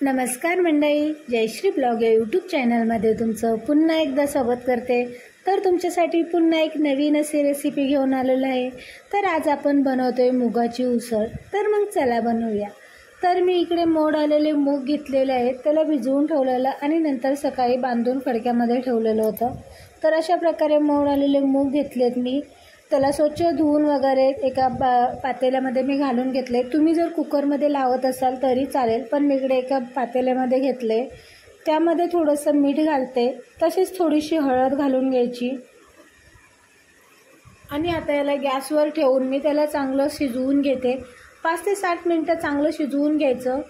नमस्कार मंडळी, जयश्री ब्लॉग या यूट्यूब चॅनलमध्ये तुमचं पुन्हा एकदा स्वागत करते। तर तुमच्यासाठी पुन्हा एक नवीन अशी रेसिपी घेऊन आलेलो आहे। तर आज आपण बनवतोय मुगाची उसळ। तर मग चला बनवूया। तर मी इकडे मोड आलेले मूग घेतलेले आहेत, त्याला भिजवून ठेवलेलं आणि नंतर सकाळी बांधून फडक्यामध्ये ठेवलेलं होतं। तर अशा प्रकारे मोड आलेले मूग घेतलेत मी, त्याला स्वच्छ धुवून वगैरे एका पातेल्यामध्ये मी घालून घेतले। तुम्ही जर कुकरमध्ये लावत असाल तरी चालेल, पण मी इकडे एका पातेल्यामध्ये घेतले। त्यामध्ये थोडंसं मीठ घालते, तसेच थोडीशी हळद घालून घ्यायची आणि आता याला गॅसवर ठेवून मी त्याला चांगलं शिजवून घेते। 5 ते 7 मिनिटं चांगलं शिजवून घ्यायचं।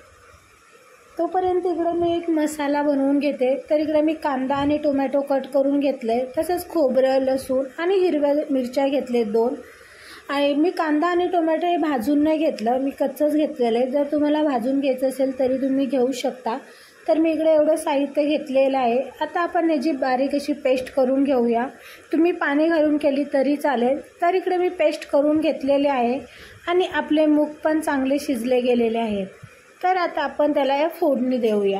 तोपर्यंत इकडे मी एक मसाला बनवून घेते। तर इकडे मी कांदा आणि टोमॅटो कट करून घेतले, तसंच खोबरं, लसूण आणि हिरव्या मिरच्या घेतले 2। आणि मी कांदा आणि टोमॅटो हे भाजून नाही घेतलं, मी कच्चंच घेतलेलं आहे। जर तुम्हाला भाजून घ्यायचं असेल तरी तुम्ही घेऊ शकता। तर मी इकडे एवढं साहित्य घेतलेलं आहे। आता आपण याची बारीक अशी पेस्ट करून घेऊया। तुम्ही पाणी घालून केली तरी चालेल। तर इकडे मी पेस्ट करून घेतलेले आहे आणि आपले मूग पण चांगले शिजले गेलेले आहेत। तर आता आपण त्याला फोडणी देऊया।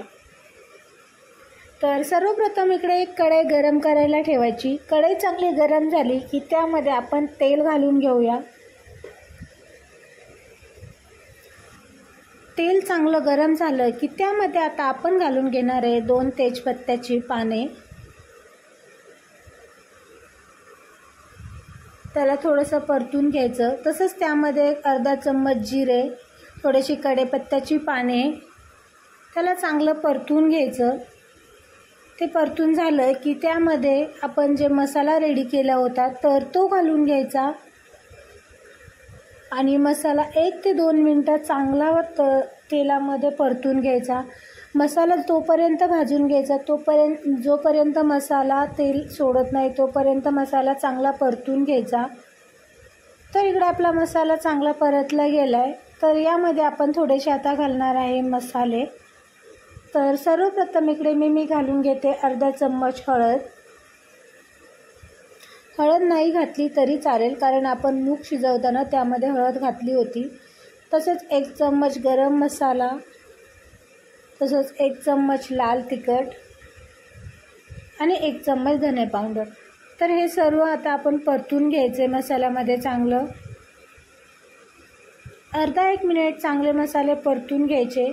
तर सर्वप्रथम इकडे एक कढई गरम करायला ठेवायची। कढई चांगली गरम झाली की त्यामध्ये आपण तेल घालून घेऊया। तेल चांगलं गरम झालं की त्यामध्ये आता आपण घालून घेणार आहे 2 तेजपत्त्याची पाने। त्याला थोडंसं परतून घ्यायचं। तसंच त्यामध्ये अर्धा चम्मच जिरे, थोडीशी कढीपत्त्याची पाने, त्याला चांगलं परतून घ्यायचं। ते परतून झालं की त्यामध्ये आपण जे मसाला रेडी केला होता तर तो घालून घ्यायचा आणि मसाला 1 ते 2 मिनिटं चांगला तेलामध्ये परतून घ्यायचा। मसाला तोपर्यंत भाजून घ्यायचा जोपर्यंत मसाला तेल सोडत नाही तोपर्यंत मसाला चांगला परतून घ्यायचा। तर इकडे आपला मसाला चांगला परतला गेला आहे। तर यामध्ये आपण थोडेसे आता घालणार आहे मसाले। तर सर्वप्रथम इकडे मी घालून घेते अर्धा चम्मच हळद। हळद नाही घातली तरी चालेल, कारण आपण मूग शिजवताना त्यामध्ये हळद घातली होती। तसेच 1 चम्मच गरम मसाला, तसंच 1 चम्मच लाल तिखट आणि 1 चम्मच धने पावडर। तर हे सर्व आता आपण परतून घ्यायचे मसाल्यामध्ये चांगलं। अर्धा 1 मिनिट चांगले मसाले परतून घ्यायचे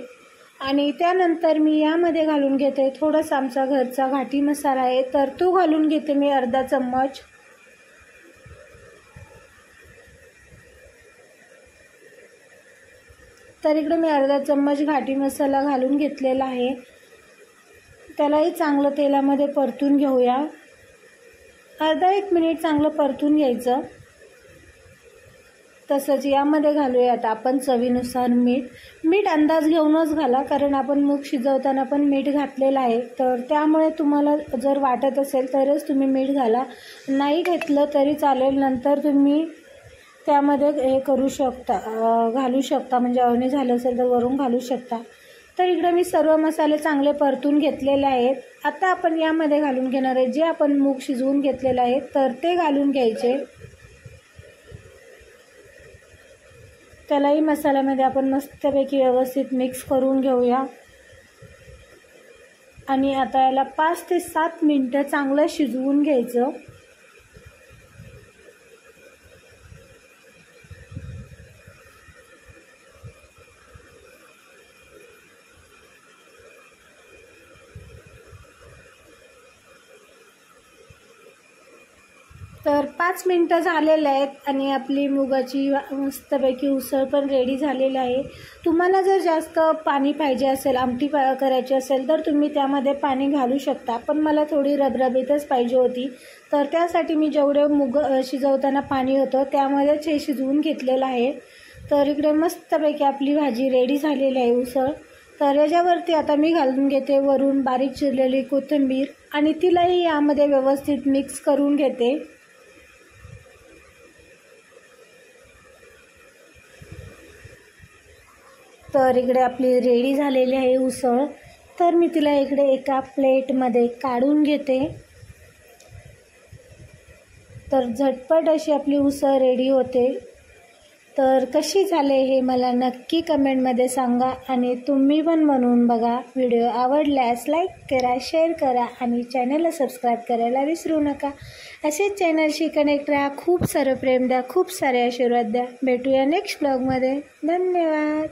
आणि त्यानंतर मी यामध्ये घालून घेते थोडासा आमचा घरचा घाटी मसाला आहे, तर तो घालून घेते मी अर्धा चम्मच। तर इकडे मी अर्धा चम्मच घाटी मसाला घालून घेतलेला आहे। त्यालाही चांगलं तेलामध्ये परतून घेऊया। अर्धा 1 मिनिट चांगलं परतून घ्यायचं। तसंच यामध्ये घालूया आता आपण चवीनुसार मीठ अंदाज घेऊनच घाला, कारण आपण मूग शिजवताना पण मीठ घातलेलं आहे। तर त्यामुळे तुम्हाला जर वाटत असेल तरच तुम्ही मीठ घाला, नाही घेतलं तरी चालेल, नंतर तुम्ही त्यामध्ये हे करू शकता, घालू शकता, म्हणजे अळणी झालं असेल तर वरून घालू शकता। तर इकडे मी सर्व मसाले चांगले परतून घेतलेले आहेत। आता आपण यामध्ये घालून घेणार आहे जे आपण मूग शिजवून घेतलेलं आहे तर ते घालून घ्यायचे। त्यालाही मसाल्यामध्ये आपण मस्तपैकी व्यवस्थित मिक्स करून घेऊया आणि आता याला 5 ते 7 मिनिटं चांगलं शिजवून घ्यायचं। तर 5 मिनिटं झालेले आहेत आणि आपली मुगाची मस्तपैकी उसळ पण रेडी झालेली आहे। तुम्हाला जर जास्त पाणी पाहिजे असेल, आमटी करायची असेल तर तुम्ही त्यामध्ये पाणी घालू शकता, पण मला थोडी रबरबीतच पाहिजे होती। तर त्यासाठी मी जेवढे मूग शिजवताना पाणी होतं त्यामध्येच हे शिजवून घेतलेलं आहे। तर इकडे मस्तपैकी आपली भाजी रेडी झालेली आहे उसळ। तर याच्यावरती आता मी घालून घेते वरून बारीक चिरलेली कोथिंबीर आणि तिलाही यामध्ये व्यवस्थित मिक्स करून घेते। तर इकडे आपली रेडी झालेली आहे उसळ। तर मी तिला इकडे एका प्लेटमध्ये काढून घेते। तर झटपट अशी आपली उसळ रेडी होते। तर कशी झाले हे मला नक्की कमेंटमध्ये सांगा आणि तुम्ही पण बनवून बघा. व्हिडिओ आवडल्यास लाईक करा, शेअर करा आणि चॅनलला सबस्क्राईब करायला विसरू नका. असेच चॅनलशी कनेक्ट राहा. खूप सारं प्रेम द्या, खूप सारे आशीर्वाद द्या. भेटूया नेक्स्ट ब्लॉगमध्ये. धन्यवाद.